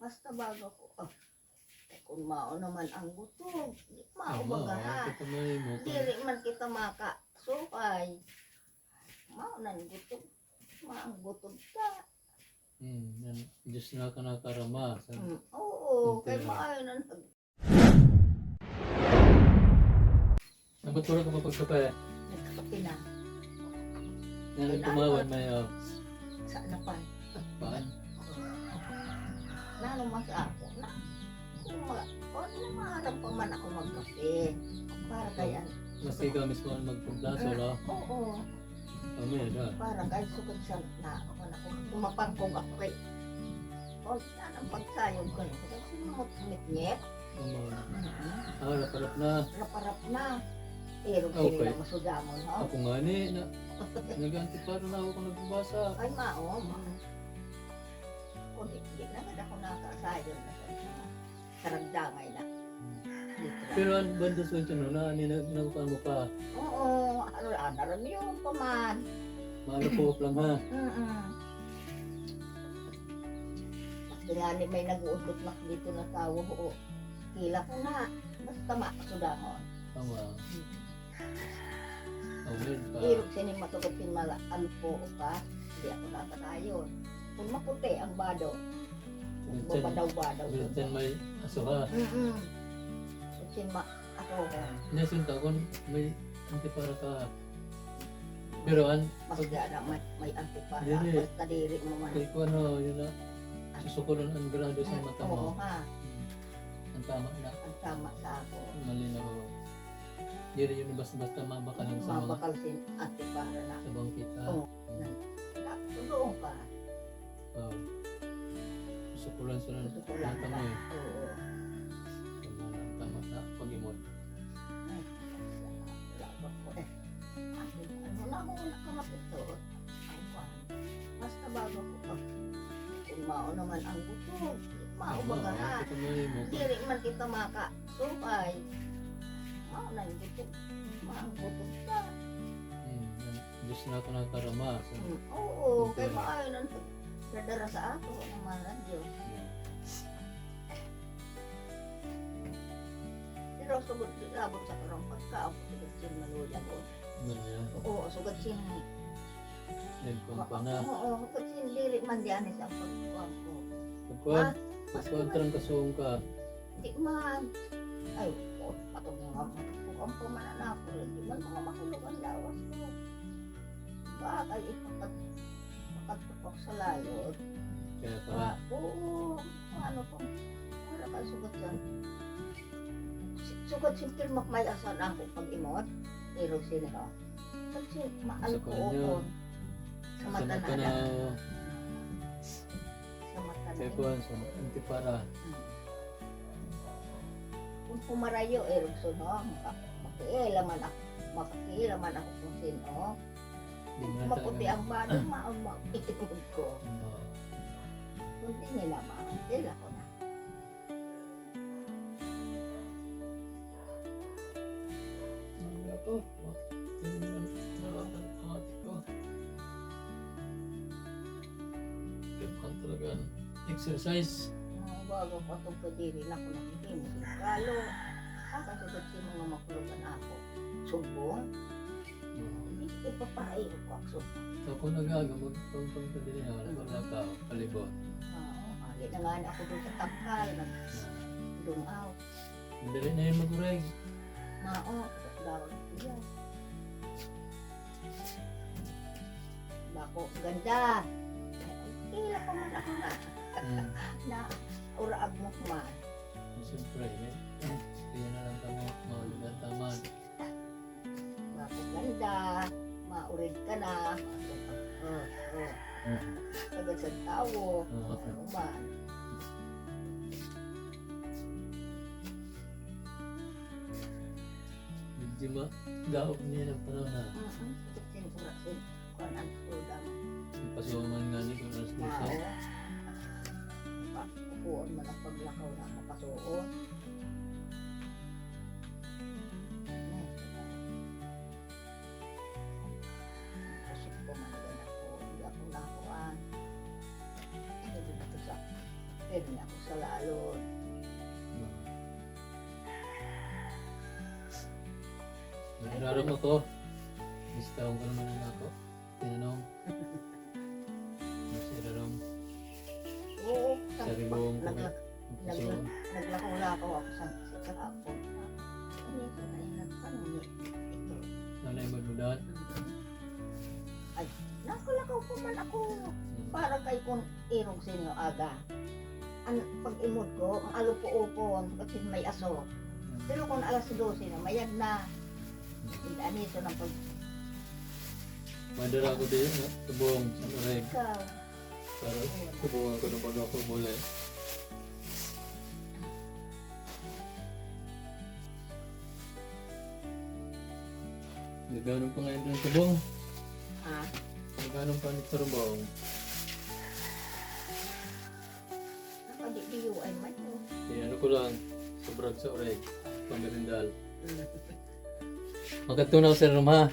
Basta bago ko, kung mao naman ang gutom, mao Tama, bagahan. kita may mo. Dili man kita makasukay. Mao nan gutom. Maang gutom ka. Diyos na ka nakarama. Oo, kay Pera. maayo na Nabatura ka mapagkape. nagkakape na. Yan tumawan may Sa napan. paan. Nano mas ako na. Kung maharap pa man ako magkape. Para kaya. Maski ka mismo ang magpunta, solo. Oo. Kami na. Para kaya sukad sa na ako na kung tumapangkong ako kay. O, yan ang pagsayog ko. Kasi sumutmit-ngit. Harap-harap na. Naparap na. Pero Okay. sila masudangon, ha? Ako nga ni, naganti para na ako kung nagbabasa. Ay, mao, kung di na ako nakasayon na sa karagdangay na. Pero ang banda sa ito na, ninagupan mo pa. Oo, naram yun pa man. Malapop lang ha. Dingani may nag-uudot na dito na tao, oo. Kila ko na, basta makasudangon. Tama. Awin pa. Irog siya matugapin alpo o pa, hindi ako nakakayon. Kung maputi ang bado, babadaw-badaw. Minsan may aso ha. Kasi ako, Nasinta ko may anti para ka. Pero mas gana may antipara, Dili. basta diri mo man. kay ko ano, yun na. Susukulon ang grado sa mata Oo mo. ha, Ang tama na. ang tama sa ako. Malinaw. Hindi rin yun basta mabakalan sa mga Mabakal sin antipara na. sa bangkita. Oo. Doon pa. Susukulan sa Gusto ko lang mata na. mo eh. Oo. Ang tama na pag-imot. Labak ko eh. Ano na ako nakalapit to? Basta bago ko pa. Kung mao naman ang gutom, mao bagahan. Kita mo yun mo. Dili man kita makasukay. Mao na yung gutom. Maang gutom ka. Diyos na ka nakarama. Oo, kay maayo na nadara sa ato naman ang Diyos. Pero sugod labot sa karong pagkaon, sugod sin maluya ko. Oo, sugod sin. Nagkuhan pa na. Oo, sugod sin dili man diyan sa pagkuhan ko. Pagkuhan kasong ka. Di man. Ay, patong nga matupang pa man anak ko. Di man mga makulog ang lawas ko. Bakal ipagpagpag sa layot. Kaya pa. Oo, ano po. Para ka sugat yan. Sugat sintil makmay asan ako pag-imot. Pero sila. Kasi maal ko kanya. sa mata Sa na. na. Sa mata Kaya na. kuhan sa antipara. Kung pumarayo, erupso no, makiilaman ako kung sino. Di mo na Maputi ang bado, maitigod ko. Kung di nila maantil ako na. Ito. Talaga exercise. Bago pa itong kadiri na ko nakikita mo kalo. Kakasugod si mga makulugan ako. Sumbong, hindi ipapahay ko ako sumbong. Ako nagagamot kung pagkadili na wala ka palibot. Ali na nga ako doon sa tangkal, nag-dumaw. Madali na yun mag-ureg. Mao, dawag siya. Bako, ganda. Kila pa man ako na uraag mo man. Siyempre, kaya na lang kamo maulugan taman. Bako, ganda. Maurid ka na. Sagad sa tao. Ano man. Medyo daog niya ng panahon na. Sin-urasin. Kung ang udang. Pasuman nga ni kung alas Mao. dito. Upuan man ang paglakaw na makasuot. Kusip ko man agad ako. Hindi ako nakuhaan. Pero niya ako sa sa lalo. Nagdararap ako. Bistawang ko naman ang ako. Tinanong. Masiraram. Oo, Saribong ko. naglakaw-lakaw ako sa hapon. Ano ito na yung nagpanunit? Ito. Nanay magludat. Nakulakaw po man ako. Para kay kung irong sinyo aga. Pag imod ko, ang alupo-upon kasi may aso. Pero kung alas 12 na, mayag na. Anito ng pag... Madara ko din. Tubong sa oreg. Ikaw. Para tubong ako ng pag ako muli. Nagano'n pa ngayon ng tubong. Ha? Nagano'n pa ng tubong. Napadi-diyo ay man yun. Ano ko lang. Sobrang sa oreg. Pamirindal. Magkatunaw sa room ha.